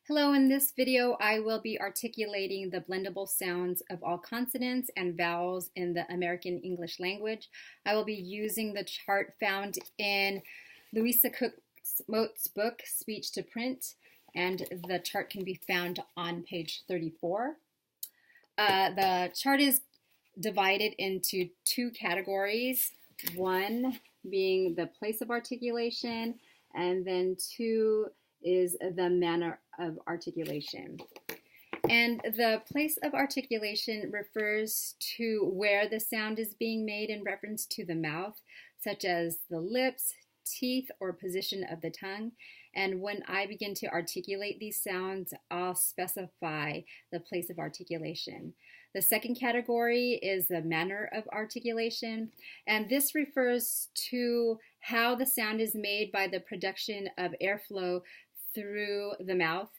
Hello, in this video I will be articulating the blendable sounds of all consonants and vowels in the American English language. I will be using the chart found in Louisa Cook Mote's book, Speech to Print, and the chart can be found on page 34. The chart is divided into two categories, one being the place of articulation, and then two is the manner of articulation. And the place of articulation refers to where the sound is being made in reference to the mouth, such as the lips, teeth, or position of the tongue. And when I begin to articulate these sounds, I'll specify the place of articulation. The second category is the manner of articulation, and this refers to how the sound is made by the production of airflow through the mouth,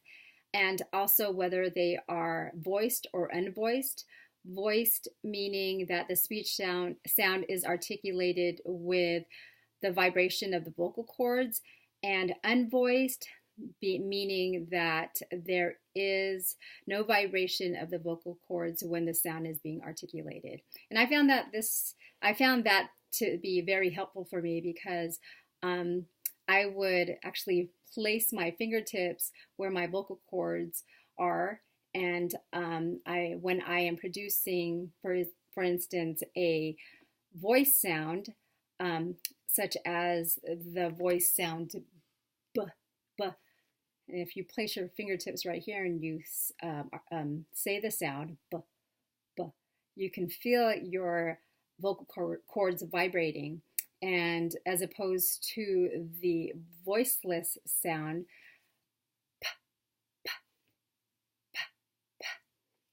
and also whether they are voiced or unvoiced. Voiced meaning that the speech sound is articulated with the vibration of the vocal cords, and unvoiced meaning that there is no vibration of the vocal cords when the sound is being articulated. And I found that to be very helpful for me because I would actually place my fingertips where my vocal cords are, and when I am producing, for instance, a voice sound, such as the voice sound b, b. And if you place your fingertips right here and you say the sound b, b, you can feel your vocal cords vibrating. And as opposed to the voiceless sound, p, p, p, p,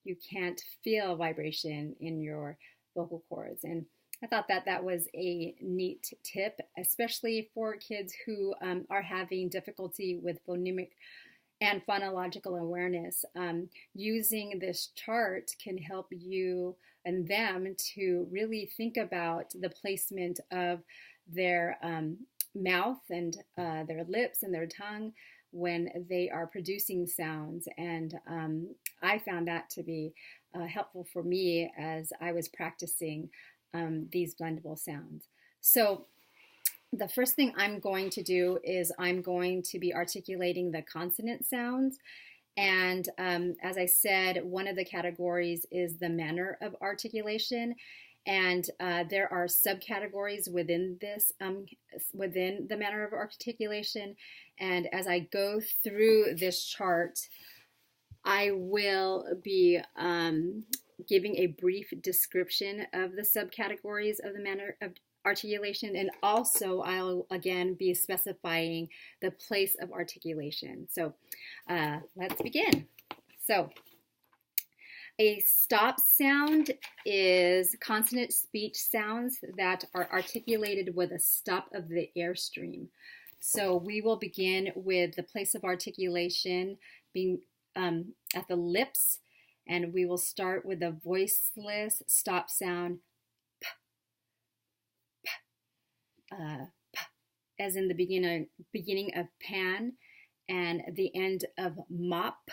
you can't feel vibration in your vocal cords. And I thought that was a neat tip, especially for kids who are having difficulty with phonemic and phonological awareness. Using this chart can help you and them to really think about the placement of their mouth and their lips and their tongue when they are producing sounds. And I found that to be helpful for me as I was practicing these blendable sounds. So the first thing I'm going to do is I'm going to be articulating the consonant sounds. And as I said, one of the categories is the manner of articulation. And there are subcategories within this, within the manner of articulation. And as I go through this chart, I will be giving a brief description of the subcategories of the manner of articulation, and also I'll again be specifying the place of articulation. So let's begin. So a stop sound is consonant speech sounds that are articulated with a stop of the airstream. So we will begin with the place of articulation being at the lips, and we will start with the voiceless stop sound p, p, p, as in the beginning of pan and the end of mop.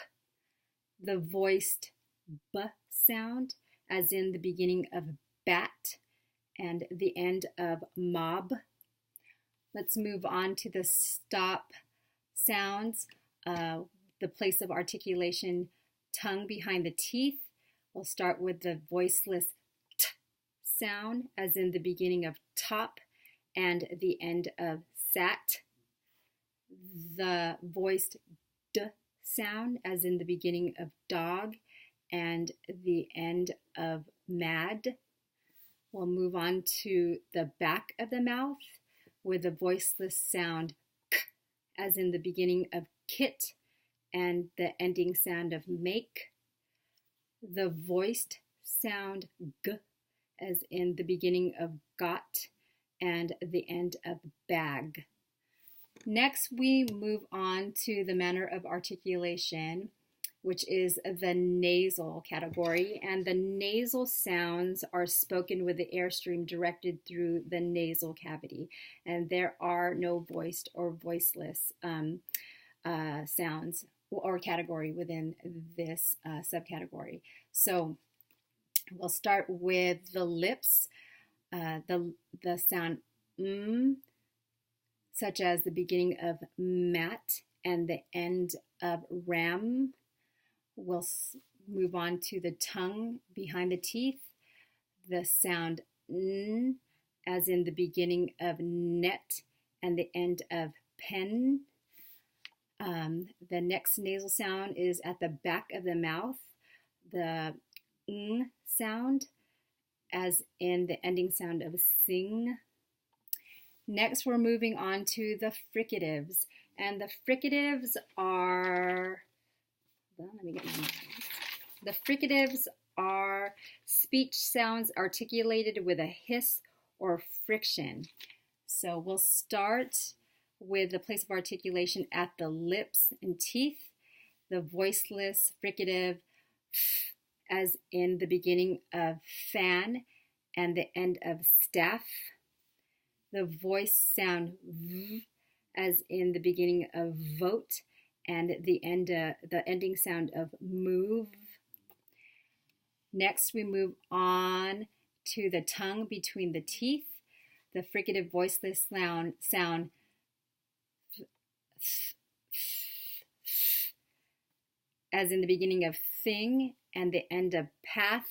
The voiced b sound as in the beginning of bat and the end of mob. Let's move on to the stop sounds. The place of articulation, tongue behind the teeth. We'll start with the voiceless t sound as in the beginning of top and the end of sat. The voiced d sound as in the beginning of dog and the end of mad. We'll move on to the back of the mouth with the voiceless sound k as in the beginning of kit and the ending sound of make. The voiced sound g as in the beginning of got and the end of bag. Next, we move on to the manner of articulation, which is the nasal category, and the nasal sounds are spoken with the airstream directed through the nasal cavity, and there are no voiced or voiceless sounds or category within this subcategory. So we'll start with the lips, the sound such as the beginning of mat and the end of ram. We'll move on to the tongue behind the teeth, the sound n, as in the beginning of net and the end of pen. The next nasal sound is at the back of the mouth, the ng sound, as in the ending sound of sing. Next, we're moving on to the fricatives, and the fricatives are, well, let me get my notes. The fricatives are speech sounds articulated with a hiss or friction. So we'll start with the place of articulation at the lips and teeth, the voiceless fricative f, as in the beginning of fan and the end of staff, the voice sound v, as in the beginning of vote and the ending sound of move. Next, we move on to the tongue between the teeth, the fricative voiceless sound as in the beginning of thing and the end of path.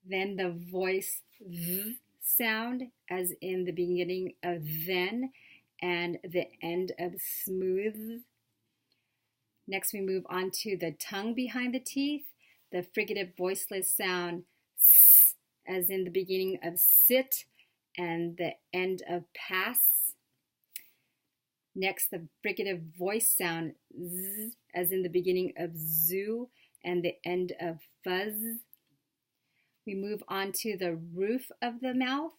Then the voice v sound as in the beginning of then and the end of smooth. Next, we move on to the tongue behind the teeth, the fricative voiceless sound s, as in the beginning of sit and the end of pass. Next, the fricative voice sound z, as in the beginning of zoo and the end of fuzz. We move on to the roof of the mouth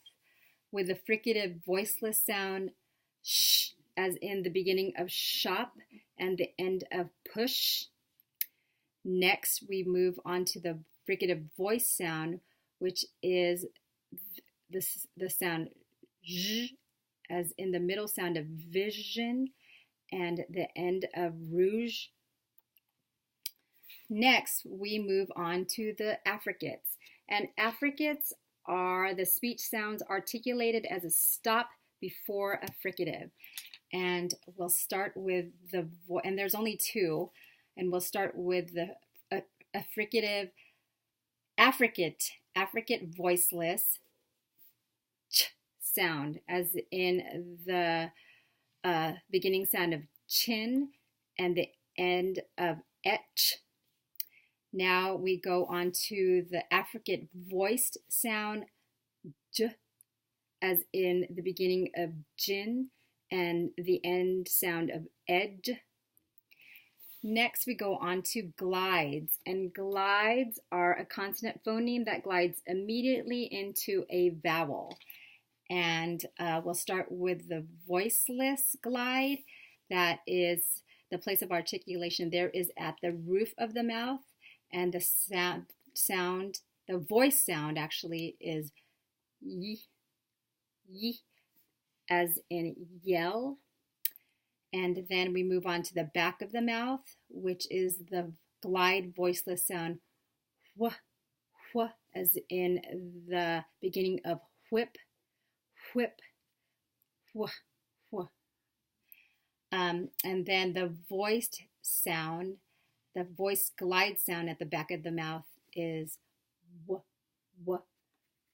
with the fricative voiceless sound sh, as in the beginning of shop and the end of push. Next, we move on to the fricative voice sound, which is the sound zh, as in the middle sound of vision and the end of rouge. Next, we move on to the affricates. And affricates are the speech sounds articulated as a stop before a fricative. And we'll start with and there's only two, and we'll start with the affricate voiceless ch sound, as in the beginning sound of chin and the end of etch. Now we go on to the affricate voiced sound j, as in the beginning of gin and the end sound of edge. Next, we go on to glides, and glides are a consonant phoneme that glides immediately into a vowel. And we'll start with the voiceless glide. That is the place of articulation there is at the roof of the mouth, and the sound, the voice sound actually is y, y, as in yell. And then we move on to the back of the mouth, which is the glide voiceless sound wh, wh, as in the beginning of whip, whip, wh, wh. And then the voiced sound, the voice glide sound at the back of the mouth is wh, wh,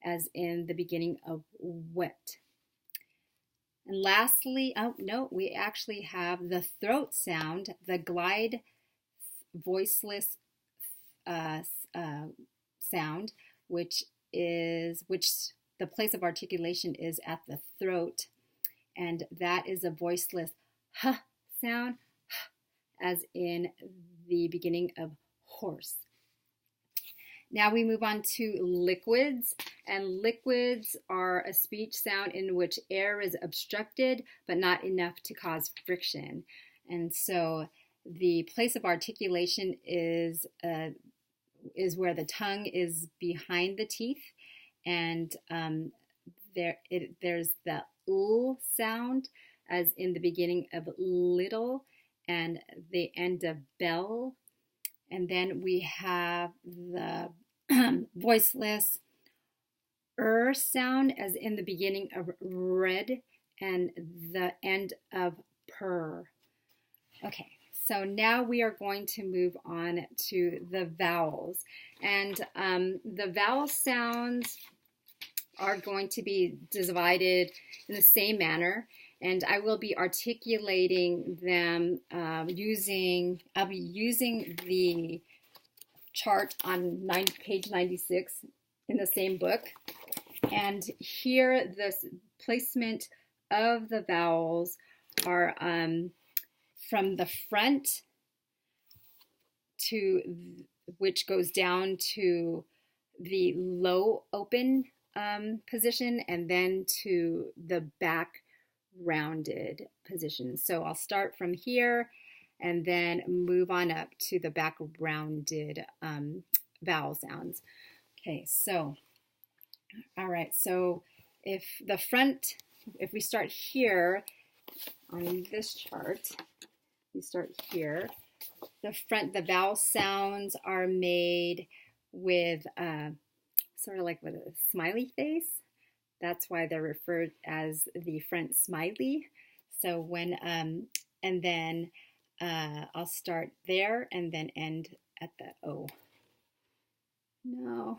as in the beginning of wet. And lastly, we actually have the throat sound, the glide voiceless sound, which the place of articulation is at the throat, and that is a voiceless h sound, as in the beginning of horse. Now we move on to liquids, and liquids are a speech sound in which air is obstructed but not enough to cause friction. And so the place of articulation is where the tongue is behind the teeth, and there's the l sound, as in the beginning of little and the end of bell. And then we have the voiceless sound as in the beginning of red and the end of purr. Okay, so now we are going to move on to the vowels. And the vowel sounds are going to be divided in the same manner. And I will be articulating them I'll be using the chart on page 96 in the same book. And here, the placement of the vowels are from the front to, which goes down to the low open position, and then to the back rounded position. So I'll start from here and then move on up to the back rounded vowel sounds. Okay, so, all right, so if we start here on this chart, we start here, the vowel sounds are made with sort of like with a smiley face. That's why they're referred as the front smiley. So when, and then I'll start there and then end at the O. No,